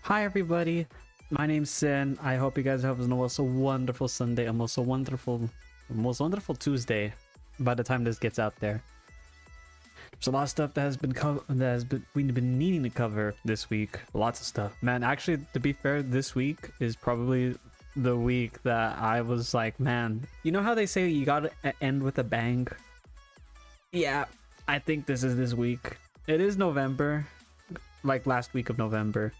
Hi everybody, my name's Sin. I hope you guys have a most wonderful Sunday, a most wonderful Tuesday by the time this gets out there. There's a lot of stuff that has been we've been needing to cover this week. Lots of stuff. Man, actually, to be fair, this week is probably the week that I was like, man, you know how they say you gotta end with a bang? Yeah, I think this is this week. It is November, like last week of November.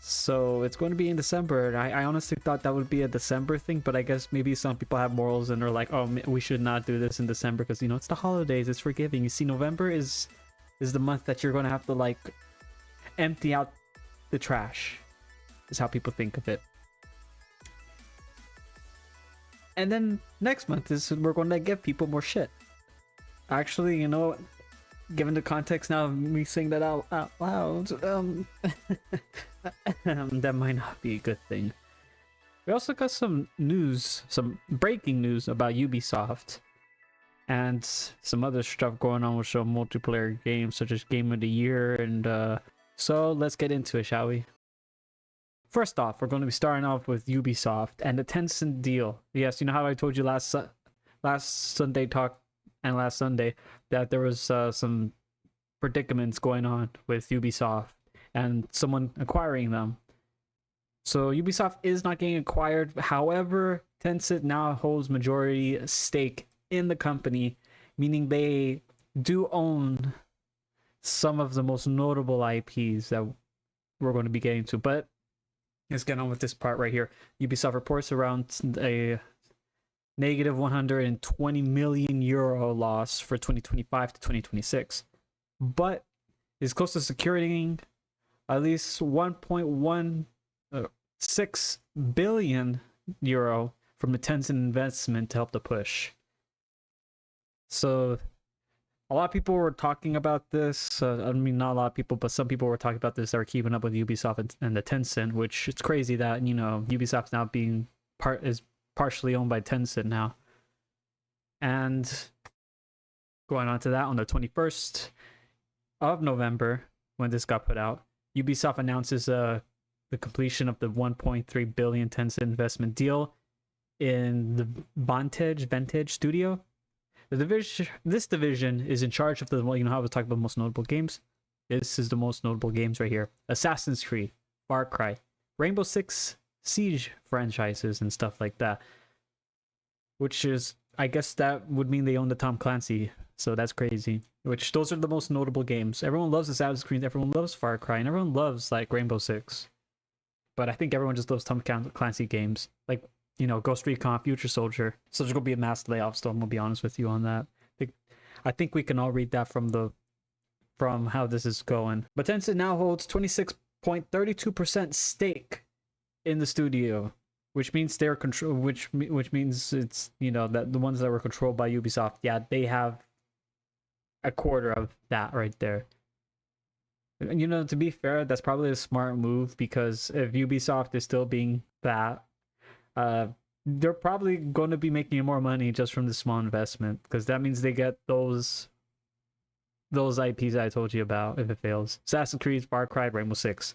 So it's going to be in December. I honestly thought that would be a December thing, but I guess maybe some people have morals and are like, oh, we should not do this in December because, you know, it's the holidays, it's forgiving. You see, November is the month that you're going to have to like empty out the trash, is how people think of it. And then next month is we're going to give people more shit. Actually, you know, given the context now of me saying that out loud, that might not be a good thing. We also got some news, some breaking news about Ubisoft and some other stuff going on with some multiplayer games such as Game of the Year, and so let's get into it, shall we? First off, we're going to be starting off with Ubisoft and the Tencent deal. Yes, you know how I told you last Sunday Talk and last Sunday that there was some predicaments going on with Ubisoft and someone acquiring them. So Ubisoft is not getting acquired. However, Tencent now holds majority stake in the company, meaning they do own some of the most notable IPs that we're going to be getting to. But let's get on with this part right here. Ubisoft reports around a negative 120 million euro loss for 2025 to 2026, but is close to securing at least 1.16 billion euro from the Tencent investment to help the push. So a lot of people were talking about this. I mean, not a lot of people, but some people were talking about this that are keeping up with Ubisoft and the Tencent, which it's crazy that, you know, Ubisoft's now being partially owned by Tencent now. And going on to that, on the 21st of November, when this got put out, Ubisoft announces the completion of the 1.3 billion Tencent investment deal in the Vantage studio. This division is in charge of the, well, you know how I was talking about most notable games? This is the most notable games right here. Assassin's Creed, Far Cry, Rainbow Six Siege franchises and stuff like that, which is, I guess that would mean they own the Tom Clancy, so that's crazy. Which, those are the most notable games. Everyone loves Assassin's Creed, everyone loves Far Cry, and everyone loves like Rainbow Six, but I think everyone just loves Tom Clancy games, like, you know, Ghost Recon, Future Soldier. So there's gonna be a mass layoff still, I'm gonna be honest with you on that. I think we can all read that from how this is going. But Tencent now holds 26.32% stake in the studio, which means they're which means it's, you know, that the ones that were controlled by Ubisoft, yeah, they have a quarter of that right there. And, you know, to be fair, that's probably a smart move, because if Ubisoft is still being that, they're probably going to be making more money just from the small investment, because that means they get those IPs I told you about if it fails. Assassin's Creed, Far Cry, Rainbow Six,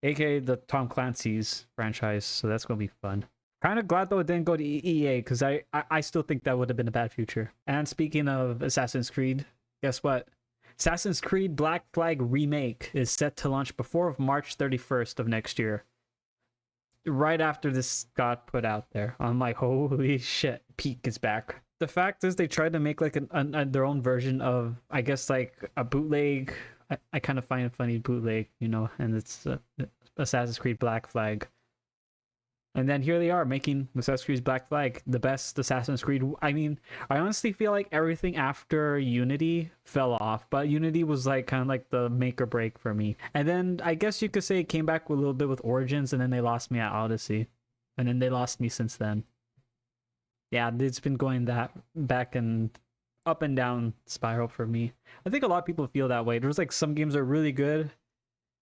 aka the Tom Clancy's franchise, so that's gonna be fun. Kind of glad though it didn't go to EA, because I still think that would have been a bad future. And speaking of Assassin's Creed, guess what? Assassin's Creed Black Flag Remake is set to launch before March 31st of next year. Right after this got put out there, I'm like, holy shit, Peak is back. The fact is, they tried to make like their own version of, I guess, like a bootleg. I kind of find it funny, bootleg, you know, and it's Assassin's Creed Black Flag. And then here they are making Assassin's Creed Black Flag the best Assassin's Creed. I mean, I honestly feel like everything after Unity fell off, but Unity was like kind of like the make or break for me. And then I guess you could say it came back a little bit with Origins, and then they lost me at Odyssey. And then they lost me since then. Yeah, it's been going that back and up and down spiral for me. I think a lot of people feel that way. There's like some games are really good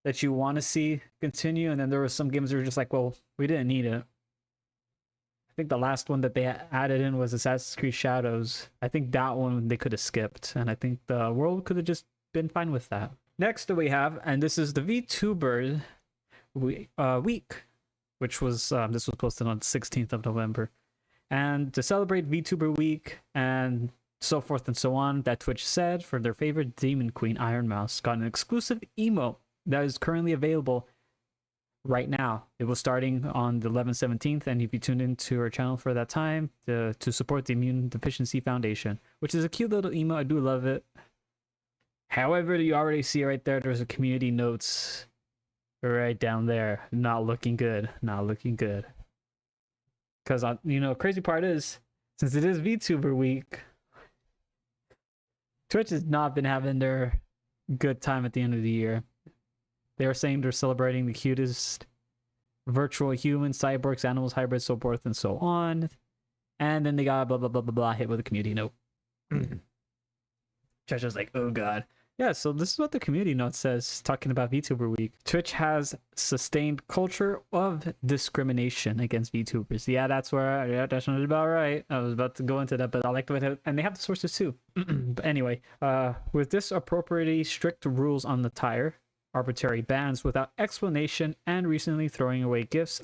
that you want to see continue, and then there were some games that were just like, well, we didn't need it. I think the last one that they added in was Assassin's Creed Shadows. I think that one they could have skipped, and I think the world could have just been fine with that. Next we have, and this is the VTuber week, which was this was posted on 16th of November. And to celebrate VTuber week and so forth and so on, that Twitch said for their favorite Demon Queen, Iron Mouse, got an exclusive emote that is currently available right now. It was starting on the 11/17th, and if you tuned into her channel for that time to support the Immune Deficiency Foundation, which is a cute little emote. I do love it. However, you already see right there, there's a community notes right down there. Not looking good. Not looking good. Because, crazy part is, since it is VTuber week, Twitch has not been having their good time at the end of the year. They are saying they're celebrating the cutest virtual humans, cyborgs, animals, hybrids, so forth and so on. And then they got blah, blah, blah, blah, blah, hit with a community note. Chacha's like, oh god. Yeah, so this is what the community note says, talking about VTuber week. Twitch has sustained culture of discrimination against VTubers. Yeah, that's not about right. I was about to go into that, but I like the way and they have the sources too. But anyway, with this appropriately strict rules on the tire, arbitrary bans without explanation, and recently throwing away gifts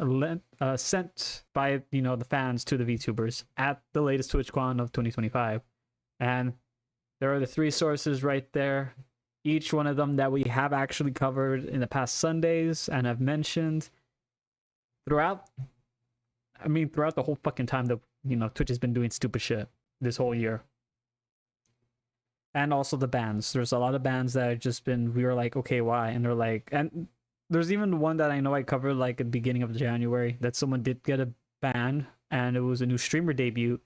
sent by the fans to the VTubers at the latest TwitchCon of 2025. And there are the three sources right there, each one of them that we have actually covered in the past Sundays and have mentioned throughout the whole fucking time that Twitch has been doing stupid shit this whole year. And also the bans. There's a lot of bans that have just been, we were like, okay, why? And they're like, and there's even one that I know I covered like at the beginning of January that someone did get a ban, and it was a new streamer debut.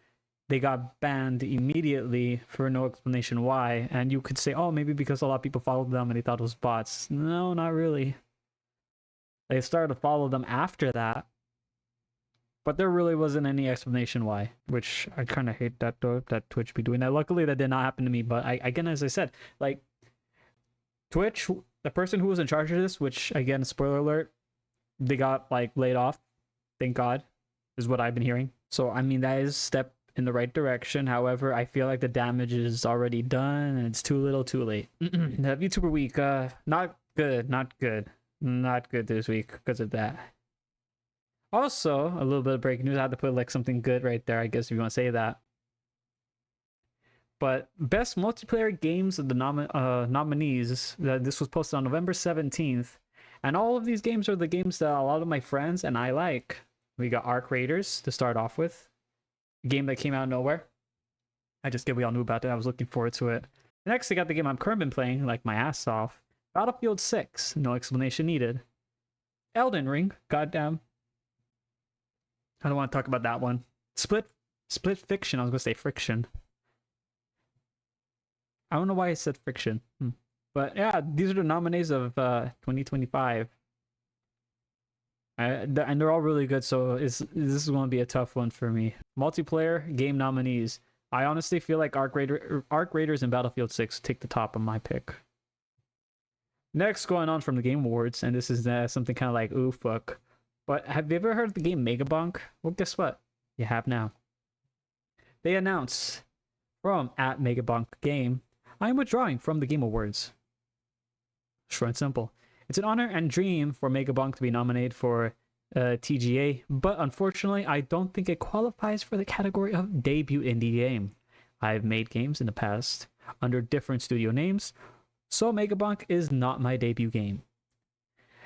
They got banned immediately for no explanation why. And you could say, oh, maybe because a lot of people followed them and they thought it was bots. No, not really. They started to follow them after that. But there really wasn't any explanation why, which I kind of hate that though, that Twitch be doing that. Luckily, that did not happen to me. But again, as I said, like Twitch, the person who was in charge of this, which again, spoiler alert, they got like laid off. Thank God, is what I've been hearing. So, I mean, that is a step in the right direction. However, I feel like the damage is already done and it's too little too late. The VTuber week, not good this week because of that. Also, a little bit of breaking news. I had to put like something good right there, I guess, if you want to say that. But best multiplayer games of the nominees, this was posted on November 17th, and all of these games are the games that a lot of my friends and I like. We got Arc Raiders to start off with, a game that came out of nowhere. We all knew about it. I was looking forward to it. Next, I got the game I'm currently been playing like my ass off, Battlefield 6, no explanation needed. Elden Ring, goddamn. I don't want to talk about that one. Split Fiction. I was gonna say Friction. I don't know why I said Friction. But yeah, these are the nominees of 2025. And they're all really good, so this is going to be a tough one for me. Multiplayer game nominees. I honestly feel like Arc Raiders and Battlefield 6 take the top of my pick. Next, going on from the Game Awards, and this is something kind of like, ooh, fuck. But have you ever heard of the game Megabonk? Well, guess what? You have now. They announce from @Megabonk Game, I am withdrawing from the Game Awards. Short and simple. It's an honor and dream for Megabonk to be nominated for TGA, but unfortunately, I don't think it qualifies for the category of debut indie game. I've made games in the past under different studio names, so Megabonk is not my debut game.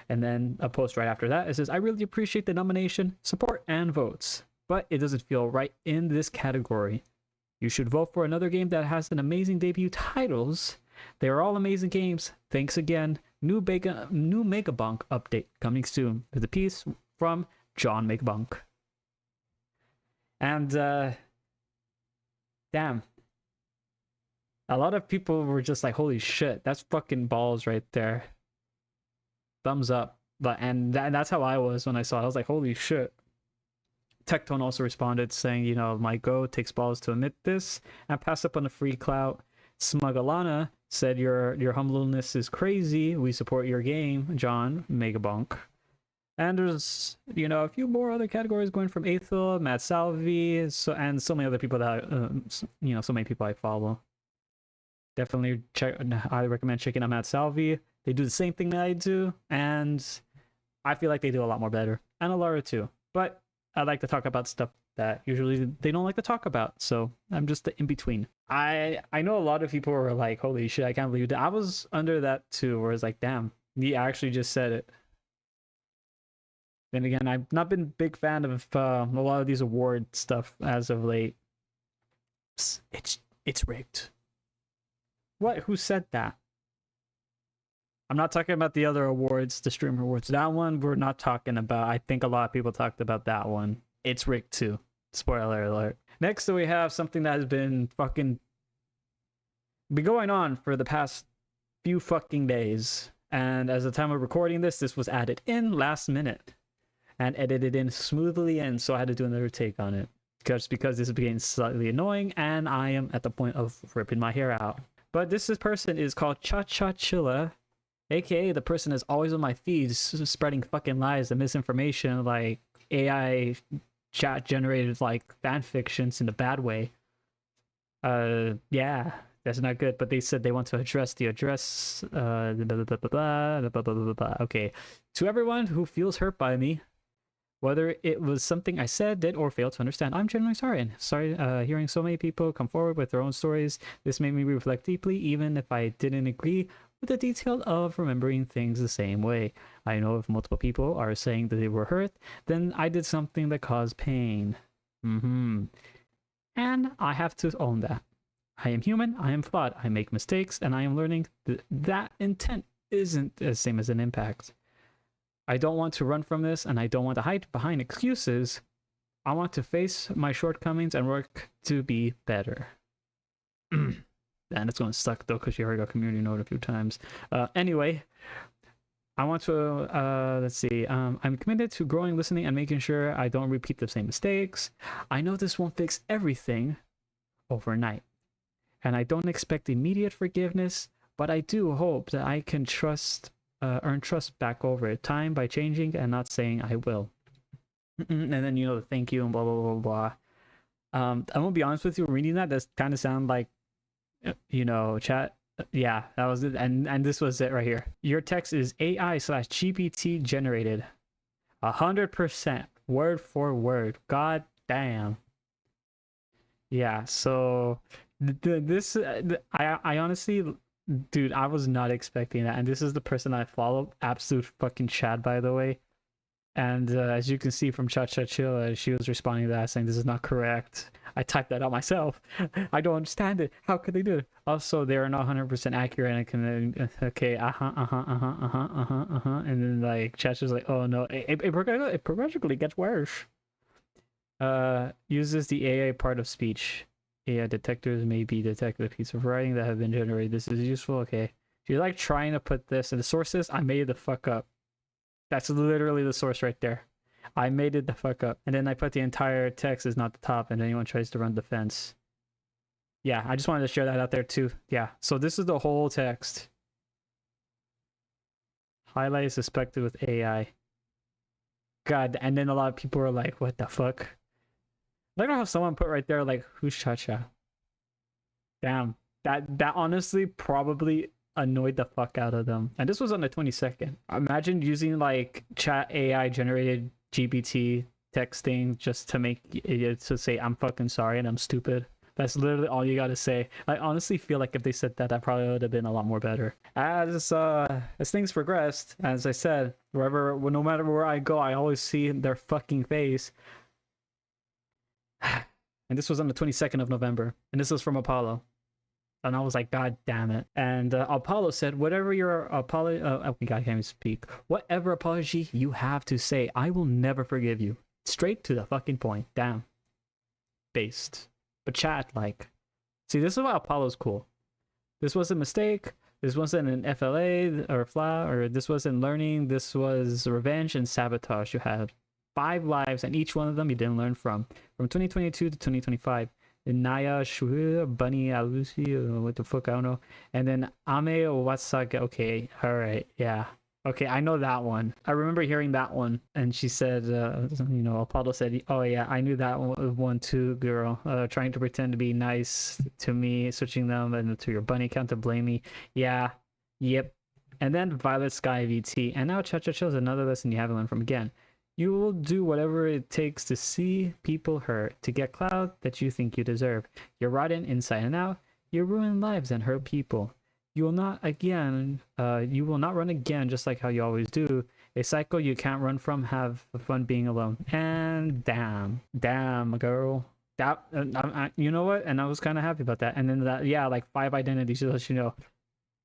And then a post right after that, it says, I really appreciate the nomination, support, and votes, but it doesn't feel right in this category. You should vote for another game that has an amazing debut titles. They are all amazing games. Thanks again. New Megabonk update coming soon. With a piece from John Megabonk. And damn. A lot of people were just like, holy shit, that's fucking balls right there. Thumbs up. And that's how I was when I saw it. I was like, holy shit. Tectone also responded saying, my go takes balls to admit this and pass up on the free clout. Smugalana said, your humbleness is crazy. We support your game, John Megabonk. And there's, a few more other categories going from Aethel, Matt Salvi, and so many other people that, so many people I follow. Definitely I recommend checking out Matt Salvi. They do the same thing that I do, and I feel like they do a lot more better. And Alara too. But I like to talk about stuff that usually they don't like to talk about. So I'm just the in between. I know a lot of people were like, holy shit, I can't believe that. I was under that too, where it's like, damn, he actually just said it. Then again, I've not been a big fan of a lot of these award stuff as of late. It's rigged. What? Who said that? I'm not talking about the other awards, the streamer awards. That one we're not talking about. I think a lot of people talked about that one. It's rigged too. Spoiler alert. Next, we have something that has been going on for the past few fucking days. And as the time of recording this was added in last minute and edited in smoothly, and so I had to do another take on it. Just because this is getting slightly annoying, and I am at the point of ripping my hair out. But this person is called Chachachilla, aka the person is always on my feeds spreading fucking lies and misinformation, like AI chat generated like fan fictions in a bad way. Yeah, that's not good. But they said they want to address the address. Okay, to everyone who feels hurt by me, whether it was something I said, did, or failed to understand, I'm genuinely sorry. And sorry hearing so many people come forward with their own stories. This made me reflect deeply, even if I didn't agree with the detail of remembering things the same way. I know if multiple people are saying that they were hurt, then I did something that caused pain. And I have to own that. I am human, I am flawed, I make mistakes, and I am learning that intent isn't the same as an impact. I don't want to run from this, and I don't want to hide behind excuses. I want to face my shortcomings and work to be better. And it's going to suck though, because you already got community note a few times. Anyway, I want to, let's see. I'm committed to growing, listening, and making sure I don't repeat the same mistakes. I know this won't fix everything overnight, and I don't expect immediate forgiveness, but I do hope that I can earn trust back over time by changing and not saying I will. And then, you know, the thank you and blah, blah, blah, blah. I'm going to be honest with you, reading that does kind of sound like, you know, chat. Yeah, that was it. And this was it right here. Your text is AI/GPT generated. 100%. Word for word. God damn. Yeah, so I honestly, dude, I was not expecting that. And this is the person I follow. Absolute fucking Chad, by the way. And as you can see from Chachachilla, she was responding to that, saying this is not correct. I typed that out myself. I don't understand it. How could they do it? Also, they are not 100% accurate. And I can, okay, and then like Chacha's like, oh no, it progressively gets worse. Uses the AI part of speech. AI detectors may be detected a piece of writing that have been generated. This is useful. Okay, she's like trying to put this in the sources. I made it the fuck up. That's literally the source right there. I made it the fuck up. And then I put the entire text is not the top, and anyone tries to run defense. Yeah, I just wanted to share that out there too. Yeah, so this is the whole text. Highlight is suspected with AI. God, and then a lot of people are like, what the fuck? Look at how someone put right there, like, who's Chacha? Damn, that honestly probably annoyed the fuck out of them. And this was on the 22nd. Imagine using like chat AI generated GPT texting just to make it to say I'm fucking sorry and I'm stupid. That's literally all you gotta say. I honestly feel like if they said that, that probably would have been a lot more better. As things progressed, as I said, no matter where I go, I always see their fucking face. And this was on the 22nd of November, and this was from Apollo. And I was like, God damn it. And Apollo said, whatever your apology, oh my God, I can't even speak. Whatever apology you have to say, I will never forgive you. Straight to the fucking point. Damn. Based. But chat, like, see, this is why Apollo's cool. This was a mistake. This wasn't an FLA or flaw, or this wasn't learning. This was revenge and sabotage. You had 5 lives, and each one of them you didn't learn from 2022 to 2025. Naya Shu Bunny Alusi, what the fuck, I don't know. And then Ame Wasaka. Okay, all right, yeah. Okay, I know that one. I remember hearing that one. And she said, you know, Apollo said, oh yeah, I knew that one too, girl. Trying to pretend to be nice to me, switching them and to your bunny account to blame me. Yeah, yep. And then Violet Sky VT. And now Chachachilla is another lesson you haven't learned from again. You will do whatever it takes to see people hurt, to get clout that you think you deserve. You're rotten inside and out. You ruin lives and hurt people. You will not run again, just like how you always do. A cycle you can't run from. Have fun being alone. And damn, girl. That you know what? And I was kind of happy about that. And then that, yeah, like 5 identities to let you know.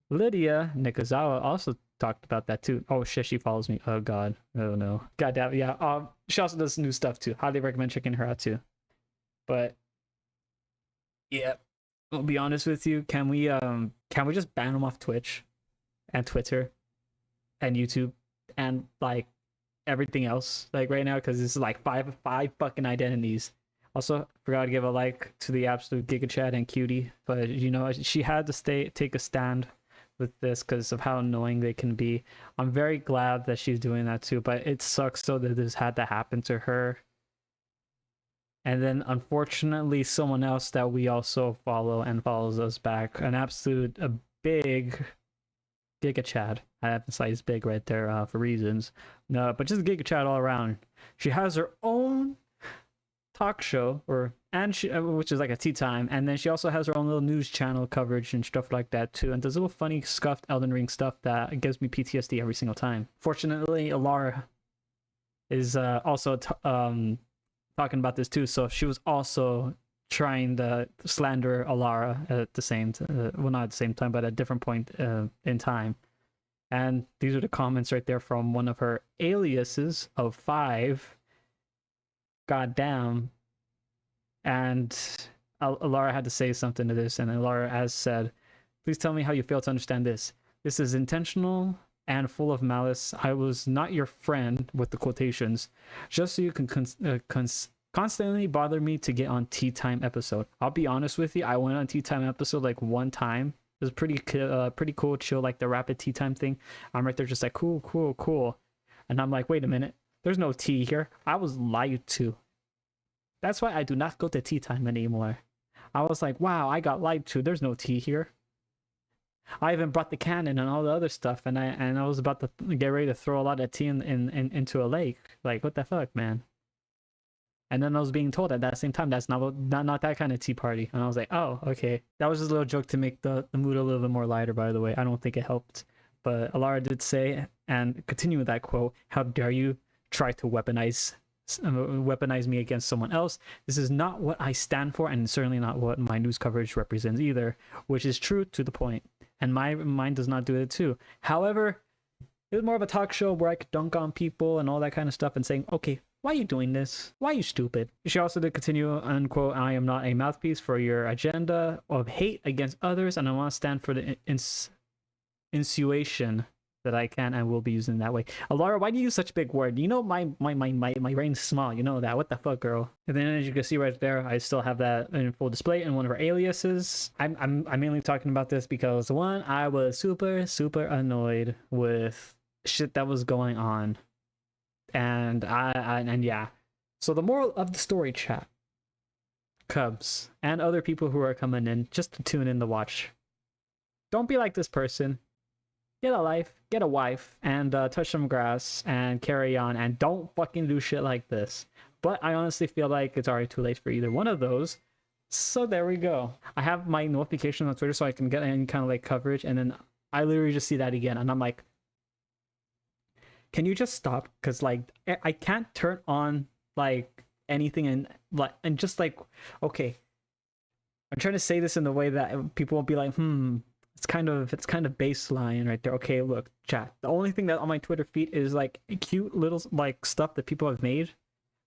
Lydia Nikazawa also talked about that too. Oh shit, she follows me. Oh god. Oh no. God damn. Yeah. She also does new stuff too. Highly recommend checking her out too. But yeah, I'll be honest with you. Can we just ban them off Twitch and Twitter and YouTube and like everything else like right now, because this is like five fucking identities. Also forgot to give a like to the absolute Giga Chat and Cutie, but you know, she had to take a stand with this because of how annoying they can be. I'm very glad that she's doing that too, but it sucks though that this had to happen to her. And then unfortunately someone else that we also follow and follows us back, an absolute big Giga Chad. I emphasize big right there for reasons. No, but just Giga Chad all around. She has her own talk show, which is like a tea time, and then she also has her own little news channel coverage and stuff like that too, and does little funny scuffed Elden Ring stuff that gives me PTSD every single time. Fortunately, Alara is also talking about this too, so she was also trying to slander Alara at the same well, not at the same time, but at a different point in time. And these are the comments right there from one of her aliases of 5. Goddamn. And Alara had to say something to this, and Alara has said, please tell me how you fail to understand this. This is intentional and full of malice. I was not your friend, with the quotations, just so you can constantly bother me to get on Tea Time episode. I'll be honest with you, I went on Tea Time episode like one time. It was pretty cool, chill, like the rapid Tea Time thing. I'm right there just like, cool. And I'm like, wait a minute. There's no tea here. I was lied to. That's why I do not go to Tea Time anymore. I was like, wow, I got lied to. There's no tea here. I even brought the cannon and all the other stuff, and I was about to get ready to throw a lot of tea into a lake. Like, what the fuck, man? And then I was being told at that same time that's not that kind of tea party. And I was like, oh, okay. That was just a little joke to make the mood a little bit more lighter, by the way. I don't think it helped. But Alara did say, and continue with that quote, how dare you try to weaponize me against someone else. This is not what I stand for, and certainly not what my news coverage represents either, which is true to the point. And my mind does not do it too. However, it was more of a talk show where I could dunk on people and all that kind of stuff and saying, okay, why are you doing this? Why are you stupid? She also did continue, unquote, I am not a mouthpiece for your agenda of hate against others, and I want to stand for the insinuation that I can and will be using that way. Alara, why do you use such a big word? You know my brain's small, you know that. What the fuck, girl? And then as you can see right there, I still have that in full display in one of our aliases. I'm mainly talking about this because one, I was super annoyed with shit that was going on. And and yeah. So the moral of the story, chat, Cubs, and other people who are coming in just to tune in to watch. Don't be like this person. Get a life, get a wife, and touch some grass and carry on, and don't fucking do shit like this. But I honestly feel like it's already too late for either one of those. So there we go. I have my notifications on Twitter so I can get any kind of like coverage, and then I literally just see that again, and I'm like, can you just stop? Because like I can't turn on like anything and just like, okay, I'm trying to say this in the way that people won't be like, it's kind of baseline right there. Okay, look, chat. The only thing that on my Twitter feed is like cute little like stuff that people have made,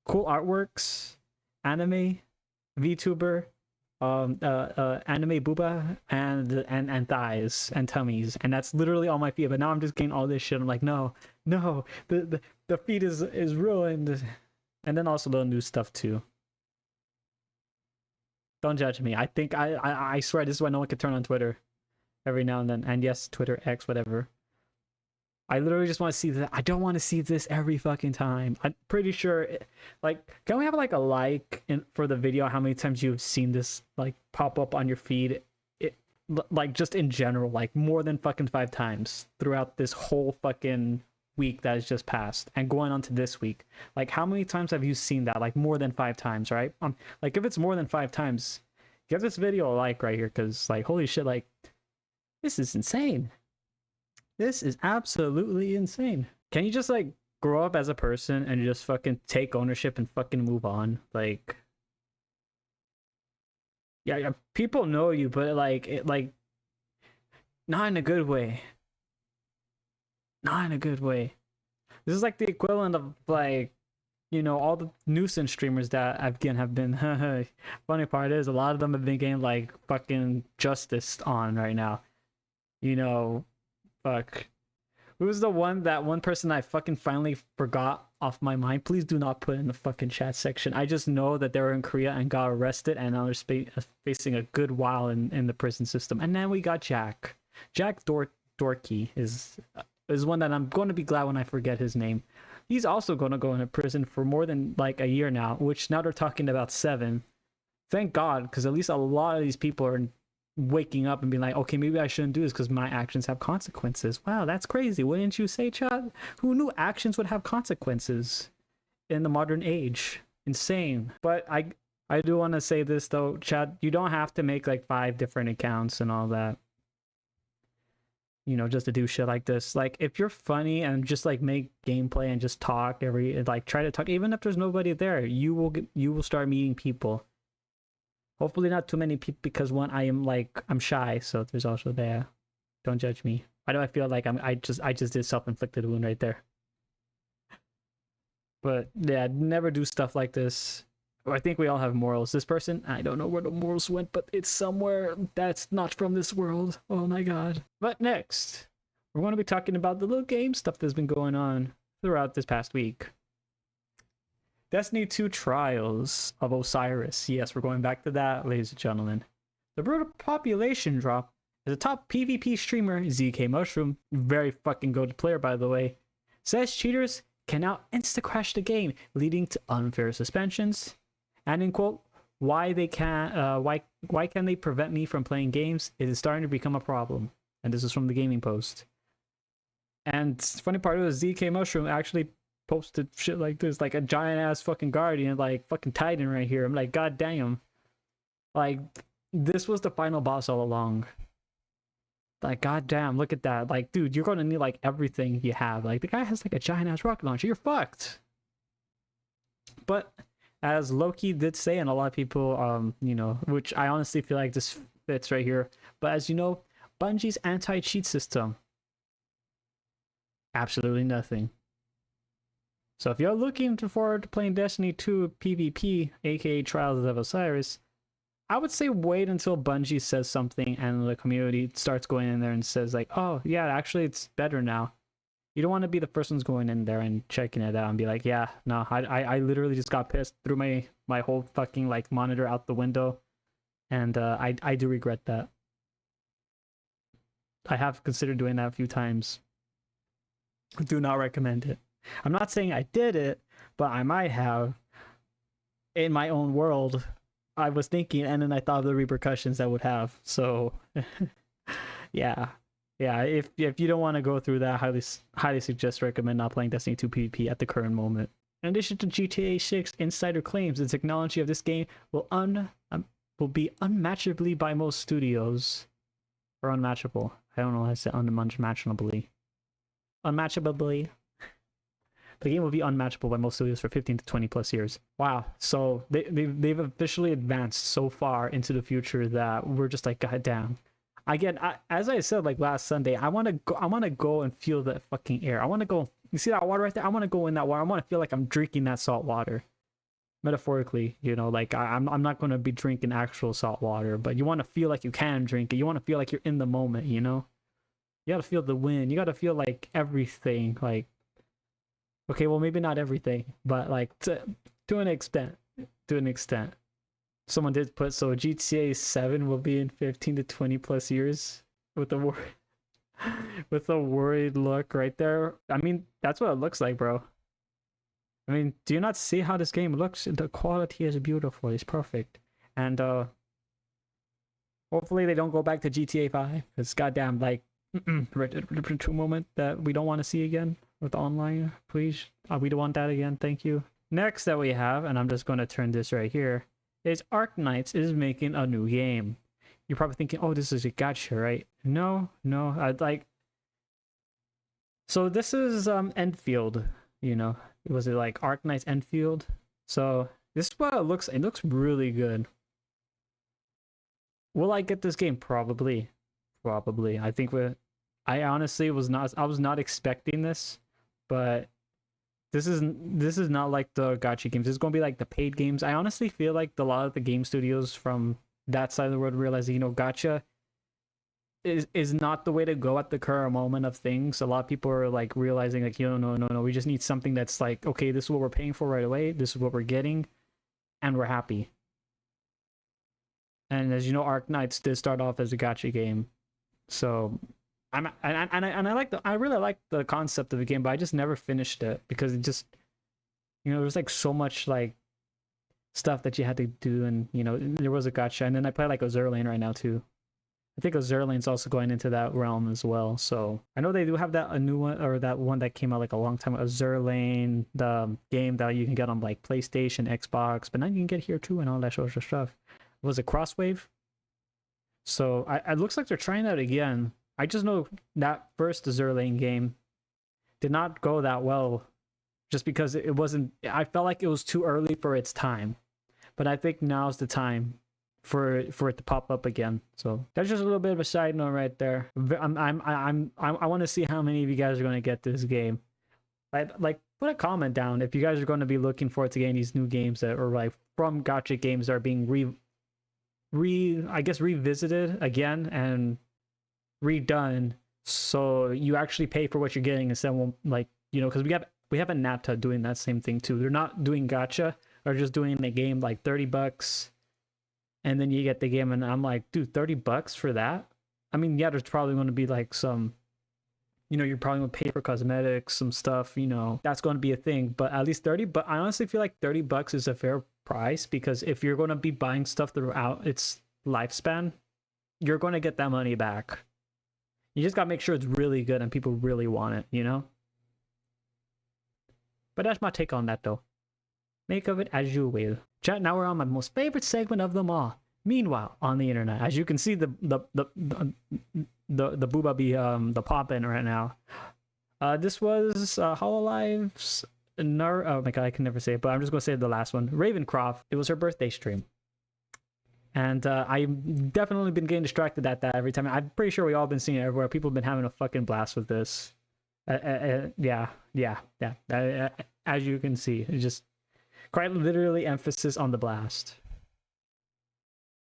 cool artworks, anime, VTuber, anime booba, and thighs and tummies, and that's literally all my feed. But now I'm just getting all this shit. I'm like, no, the feed is ruined. And then also the new stuff too. Don't judge me. I think I swear this is why no one can turn on Twitter every now and then. And yes, Twitter, X, whatever. I literally just want to see that. I don't want to see this every fucking time. I'm pretty sure, like, can we have like a like for the video? How many times you've seen this like pop up on your feed? like just in general, like more than fucking 5 times throughout this whole fucking week that has just passed and going on to this week. Like, how many times have you seen that? Like more than 5 times, right? Like if it's more than 5 times, give this video a like right here, because like holy shit, like this is insane. This is absolutely insane. Can you just like grow up as a person and just fucking take ownership and fucking move on? Like, yeah, people know you, but like not in a good way. Not in a good way. This is like the equivalent of like, you know, all the nuisance streamers that again have been funny part is a lot of them have been getting like fucking justice on right now. You know, fuck. Who was the one person I fucking finally forgot off my mind? Please do not put in the fucking chat section. I just know that they were in Korea and got arrested and now they're facing a good while in the prison system. And then we got Jack. Jack Dorkey is one that I'm going to be glad when I forget his name. He's also going to go into prison for more than like a year now, which now they're talking about 7. Thank God, because at least a lot of these people are waking up and being like, okay, maybe I shouldn't do this because my actions have consequences. Wow, that's crazy. Wouldn't you say, Chad? Who knew actions would have consequences in the modern age? Insane. But I do want to say this though, Chad, you don't have to make like 5 different accounts and all that, you know, just to do shit like this. Like if you're funny and just like make gameplay and just talk try to talk, even if there's nobody there, you will start meeting people. Hopefully not too many people, because one, I'm shy, so there's also that. Don't judge me. Why do I feel like I just did self-inflicted wound right there? But yeah, never do stuff like this. I think we all have morals. This person, I don't know where the morals went, but it's somewhere that's not from this world. Oh my god. But next, we're going to be talking about the little game stuff that's been going on throughout this past week. Destiny 2 Trials of Osiris. Yes, we're going back to that, ladies and gentlemen. The brutal population drop as a top PvP streamer, ZK Mushroom, very fucking good player by the way, says cheaters can now insta-crash the game, leading to unfair suspensions. And in quote, why can they prevent me from playing games? It is starting to become a problem. And this is from the Gaming Post. And the funny part was ZK Mushroom actually posted shit like this, like a giant ass fucking guardian, like fucking Titan right here. I'm like, god damn. Like, this was the final boss all along. Like, god damn, look at that. Like, dude, you're gonna need like everything you have. Like, the guy has like a giant ass rocket launcher. You're fucked. But as Loki did say, and a lot of people, you know, which I honestly feel like this fits right here. But as you know, Bungie's anti-cheat system, absolutely nothing. So if you're looking forward to playing Destiny 2 PvP, aka Trials of Osiris, I would say wait until Bungie says something and the community starts going in there and says like, oh yeah, actually it's better now. You don't want to be the first ones going in there and checking it out and be like, yeah, no, I literally just got pissed, threw my whole fucking like monitor out the window, and I do regret that. I have considered doing that a few times. Do not recommend it. I'm not saying I did it, but I might have. In my own world, I was thinking, and then I thought of the repercussions that would have. So, yeah. If you don't want to go through that, highly recommend not playing Destiny 2 PvP at the current moment. In addition to GTA 6, Insider claims the technology of this game will be unmatchably by most studios, or unmatchable. I don't know how to say unmatchably. Unmatchably. The game will be unmatchable by most studios for 15 to 20 plus years. Wow. So they've officially advanced so far into the future that we're just like, god damn. Again, as I said like last Sunday, I want to go and feel that fucking air. I want to go. You see that water right there? I want to go in that water. I want to feel like I'm drinking that salt water. Metaphorically, you know, like I'm not going to be drinking actual salt water, but you want to feel like you can drink it. You want to feel like you're in the moment, you know? You got to feel the wind. You got to feel like everything, like, okay, well, maybe not everything, but like to an extent. To an extent. Someone did put, so GTA 7 will be in 15 to 20 plus years with a worried look right there. I mean, that's what it looks like, bro. I mean, do you not see how this game looks? The quality is beautiful. It's perfect. And Hopefully they don't go back to GTA 5. It's goddamn like Red Dead Redemption 2 moment that we don't want to see again with online. Please, we don't want that again. Thank you. Next that we have, and I'm just going to turn this right here, is Arknights is making a new game. You're probably thinking, oh, this is a gacha, right? No, I'd like. So this is Enfield, you know. Was it like Arknights Enfield? So this is what it looks. It looks really good. Will I get this game? Probably. I think I honestly was not. I was not expecting this, but this is not like the gacha games. This is gonna be like the paid games. I honestly feel like a lot of the game studios from that side of the world realize, you know, gacha is not the way to go at the current moment of things. A lot of people are like realizing like, you know, no, we just need something that's like, okay, this is what we're paying for right away. This is what we're getting, and we're happy. And as you know, Arknights did start off as a gacha game, so I really like the concept of the game, but I just never finished it because it just, you know, there's like so much like stuff that you had to do, and you know, there was a gacha, and then I play like Ozerlane right now too. I think Ozerlane's also going into that realm as well. So I know they do have that a new one, or that one that came out like a long time ago, Ozerlane, the game that you can get on like PlayStation, Xbox, but now you can get here too and all that sort of stuff. Was it Crosswave? So it looks like they're trying that again. I just know that first Ozerlane game did not go that well, just because it wasn't. I felt like it was too early for its time, but I think now's the time for it to pop up again. So that's just a little bit of a side note right there. I want to see how many of you guys are going to get this game. Like put a comment down if you guys are going to be looking forward to getting these new games that are like from gacha games that are being revisited again and redone, so you actually pay for what you're getting instead of, like, you know, because we have a Nata doing that same thing too. They're not doing gacha, or just doing the game like $30, and then you get the game, and I'm like, dude, $30 for that? I mean, yeah, there's probably going to be like some, you know, you're probably going to pay for cosmetics, some stuff, you know, that's going to be a thing, but at least 30. But I honestly feel like $30 is a fair price, because if you're going to be buying stuff throughout its lifespan, you're going to get that money back. You just got to make sure it's really good and people really want it, you know? But that's my take on that, though. Make of it as you will. Chat, now we're on my most favorite segment of them all. Meanwhile, on the internet, as you can see, the booba be the pop in right now. This was Hololive's oh my god, I can never say it, but I'm just gonna say the last one. Ravencroft. It was her birthday stream, and I've definitely been getting distracted at that every time. I'm pretty sure we all been seeing it everywhere. People have been having a fucking blast with this. Yeah. As you can see, it's just quite literally emphasis on the blast.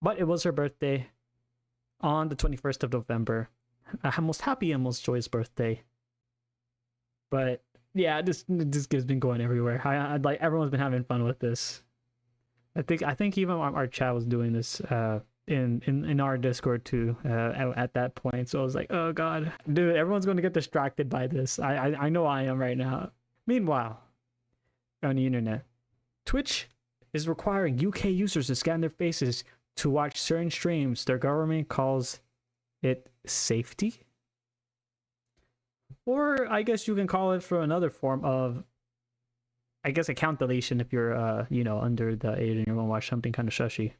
But it was her birthday on the 21st of November. A most happy and most joyous birthday. But yeah, this has been going everywhere. I like, everyone's been having fun with this. I think even our chat was doing this in our Discord too at that point. So I was like, oh god, dude, everyone's going to get distracted by this. I know I am right now. Meanwhile, on the internet, Twitch is requiring UK users to scan their faces to watch certain streams. Their government calls it safety, or I guess you can call it for another form of, I guess, account deletion if you're you know, under the age and you're gonna watch something kind of shushy.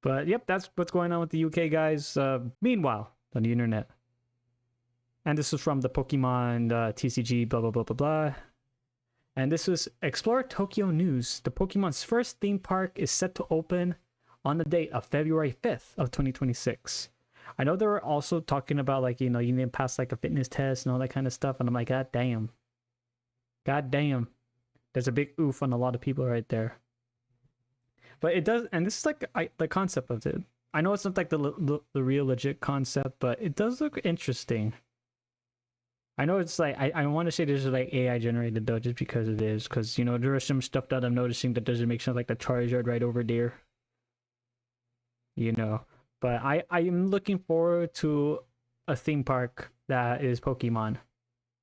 But yep, that's what's going on with the UK, guys. Meanwhile, on the internet, and this is from the Pokemon TCG blah blah blah blah blah. And this was Explore Tokyo News. The Pokemon's first theme park is set to open on the date of February 5th of 2026. I know they were also talking about, like, you know, you need to pass like a fitness test and all that kind of stuff. And I'm like, god damn. There's a big oof on a lot of people right there. But it does, and this is like the concept of it. I know it's not like the real legit concept, but it does look interesting. I know it's like, I want to say this is like AI generated though, just because it is. Because, you know, there is some stuff that I'm noticing that doesn't make sense, like the Charizard right over there. You know, but I am looking forward to a theme park that is Pokemon,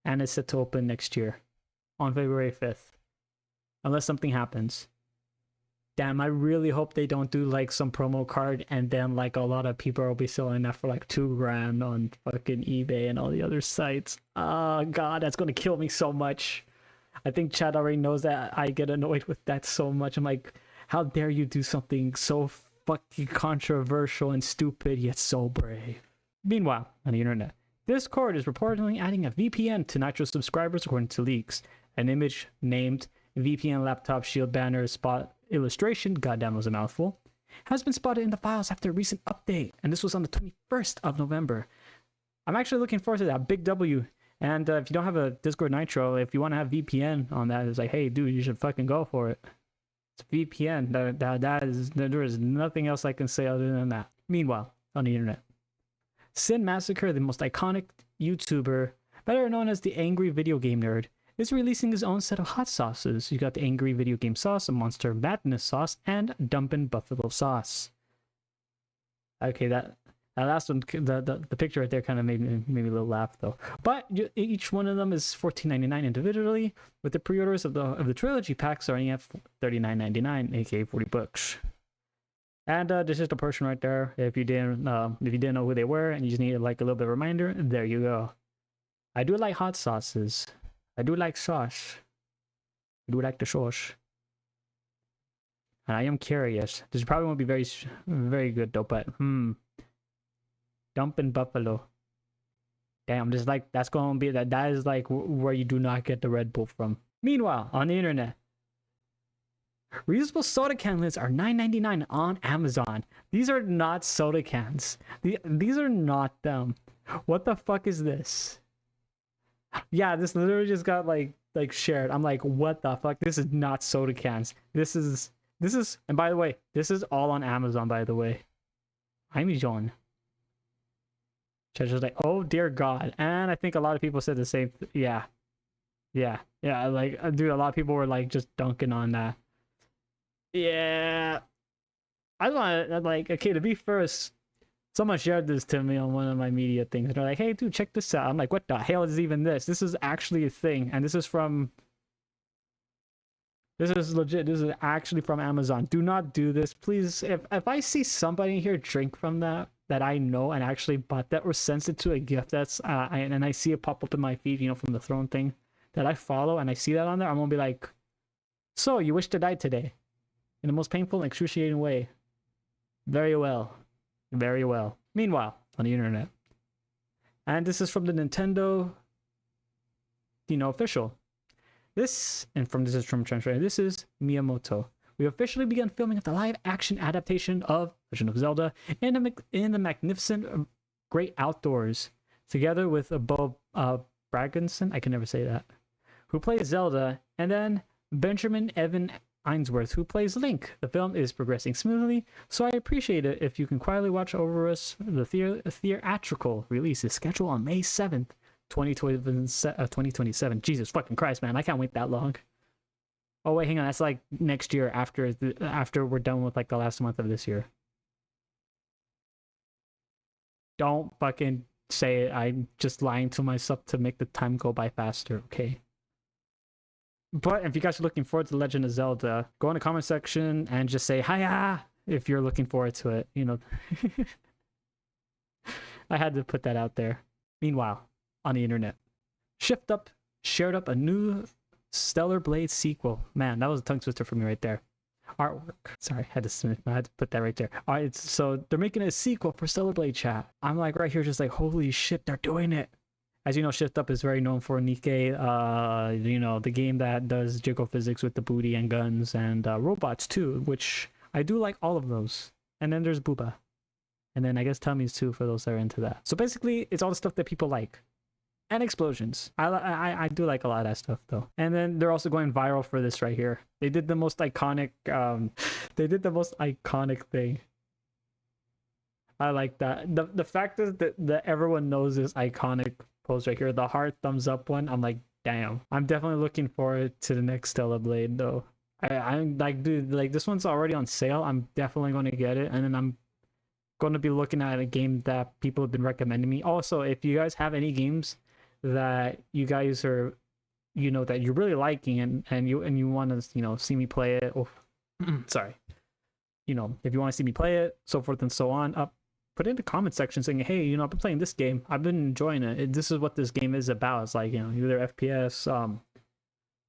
and it's set to open next year on February 5th, unless something happens. Damn, I really hope they don't do like some promo card and then like a lot of people will be selling that for like $2,000 on fucking eBay and all the other sites. Oh god, that's gonna kill me so much. I think Chad already knows that I get annoyed with that so much. I'm like, how dare you do something so fucking controversial and stupid yet so brave. Meanwhile, on the internet, Discord is reportedly adding a VPN to Nitro subscribers according to leaks. An image named VPN laptop shield banner spot illustration, goddamn was a mouthful, has been spotted in the files after a recent update, and this was on the 21st of November. I'm actually looking forward to that. Big W. And if you don't have a Discord Nitro, if you want to have VPN on that, it's like, hey, dude, you should fucking go for it. It's VPN. There is nothing else I can say other than that. Meanwhile, on the internet, Sin Massacre, the most iconic YouTuber, better known as the Angry Video Game Nerd, is releasing his own set of hot sauces. You got the Angry Video Game Sauce, a Monster Madness Sauce, and Dumpin' Buffalo Sauce. Okay, that last one, the picture right there kind of made me a little laugh though. But each one of them is $14.99 individually, with the pre-orders of the trilogy pack starting at $39.99, aka $40. And there's just a person right there. If you didn't know who they were and you just needed like a little bit of a reminder, there you go. I do like hot sauces. I do like sauce. I do like the sauce. And I am curious. This probably won't be very, very good though, but Dumpin' Buffalo. Damn, just like that's gonna be that is like where you do not get the Red Bull from. Meanwhile, on the internet, reusable soda can lids are $9.99 on Amazon. These are not soda cans. These are not them. What the fuck is this? Yeah, this literally just got like shared. I'm like, what the fuck? This is not soda cans. This is, and by the way, this is all on Amazon, by the way. I'm John. Chacha's like, oh dear God. And I think a lot of people said the same. Yeah. Like, dude, a lot of people were like just dunking on that. Yeah. I want to, like, okay, to be first, someone shared this to me on one of my media things. And they're like, hey, dude, check this out. I'm like, what the hell is even this? This is actually a thing. And this is legit. This is actually from Amazon. Do not do this. Please, if I see somebody here drink from that I know and actually bought that or sends it to a gift that's, and I see it pop up in my feed, you know, from the throne thing that I follow, and I see that on there, I'm going to be like, so you wish to die today in the most painful and excruciating way. Very well. Very well. Meanwhile, on the internet, and this is from the Nintendo, official. This is from Translator. This is Miyamoto. We officially began filming of the live-action adaptation of Legend of Zelda in the magnificent Great Outdoors, together with Bo Bragenson, I can never say that, who plays Zelda, and then Benjamin Evan Ainsworth, who plays Link. The film is progressing smoothly, so I appreciate it if you can quietly watch over us. The theatrical release is scheduled on May 7th, 2027. Jesus fucking Christ, man. I can't wait that long. Oh, wait, hang on. That's like next year after we're done with like the last month of this year. Don't fucking say it. I'm just lying to myself to make the time go by faster, okay? But if you guys are looking forward to Legend of Zelda, go in the comment section and just say hiya if you're looking forward to it. You know, I had to put that out there. Meanwhile, on the internet, Shift Up shared up a new Stellar Blade sequel. Man, that was a tongue twister for me right there. Artwork. Sorry, I had to put that right there. All right, so they're making a sequel for Stellar Blade, chat. I'm like right here, just like, holy shit, they're doing it. As you know, Shift Up is very known for Nikkei, the game that does jiggle physics with the booty and guns and robots too, which I do like all of those. And then there's Booba. And then I guess Tummies too for those that are into that. So basically, it's all the stuff that people like. And explosions. I do like a lot of that stuff though. And then they're also going viral for this right here. They did the most iconic, thing. I like that. The fact is that everyone knows this iconic pose right here, the heart thumbs up one. I'm like, damn. I'm definitely looking forward to the next Stellar Blade though. I'm like, dude, like this one's already on sale. I'm definitely going to get it, and then I'm going to be looking at a game that people have been recommending me. Also, if you guys have any games that you guys are, that you're really liking and you want to, see me play it. Oh, sorry. you know, if you want to see me play it, so forth and so on, put it in the comment section saying, hey, you know, I've been playing this game, I've been enjoying it. This is what this game is about. It's like, you know, either FPS,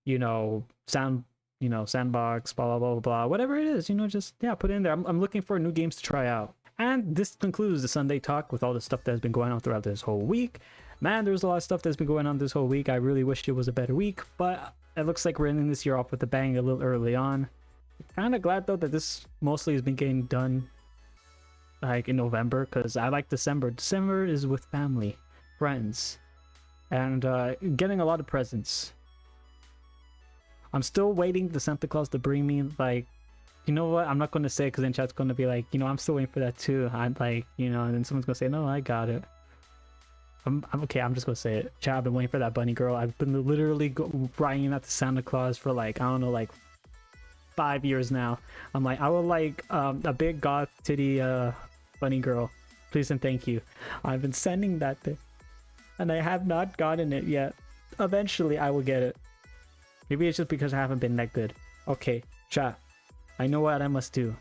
you know, sandbox, blah blah blah blah, whatever it is, you know, just yeah, put it in there. I'm looking for new games to try out. And this concludes the Sinday Talk with all the stuff that's been going on throughout this whole week. Man, there's a lot of stuff that's been going on this whole week. I really wished it was a better week, but it looks like we're ending this year off with a bang a little early on. Kind of glad though that this mostly has been getting done like in November, because I like December. December is with family, friends, and getting a lot of presents. I'm still waiting for Santa Claus to bring me, like, you know what, I'm not going to say it because then chat's going to be like, you know, I'm still waiting for that too. I'm like, you know, and then someone's going to say, no, I got it. I'm okay, I'm just going to say it. Chat, I've been waiting for that bunny girl. I've been literally writing out to Santa Claus for like, I don't know, like 5 years now. I'm like, I would like a big goth titty bunny girl. Please and thank you. I've been sending that thing and I have not gotten it yet. Eventually I will get it. Maybe it's just because I haven't been that good. Okay, chat. I know what I must do.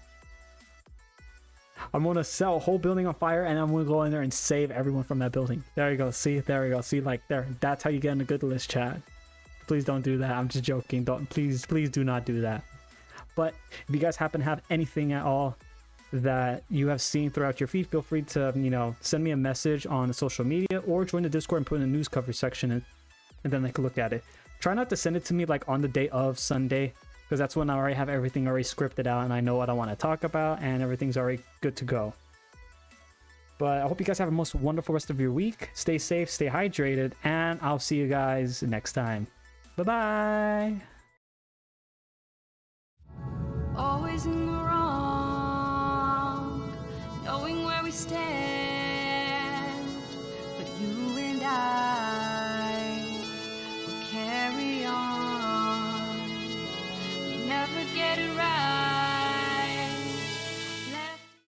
I'm gonna set a whole building on fire and I'm gonna go in there and save everyone from that building. There you go. See, there we go. See, like there. That's how you get in a good list, chat. Please don't do that. I'm just joking. Don't, please do not do that. But if you guys happen to have anything at all that you have seen throughout your feed, feel free to, you know, send me a message on the social media or join the Discord and put in the news coverage section and then I can look at it. Try not to send it to me like on the day of Sunday, because that's when I already have everything already scripted out and I know what I want to talk about and everything's already good to go. But I hope you guys have a most wonderful rest of your week. Stay safe, stay hydrated, and I'll see you guys next time. Bye-bye! Always in the wrong, knowing where we stand, but you and I will carry on. We never get it right.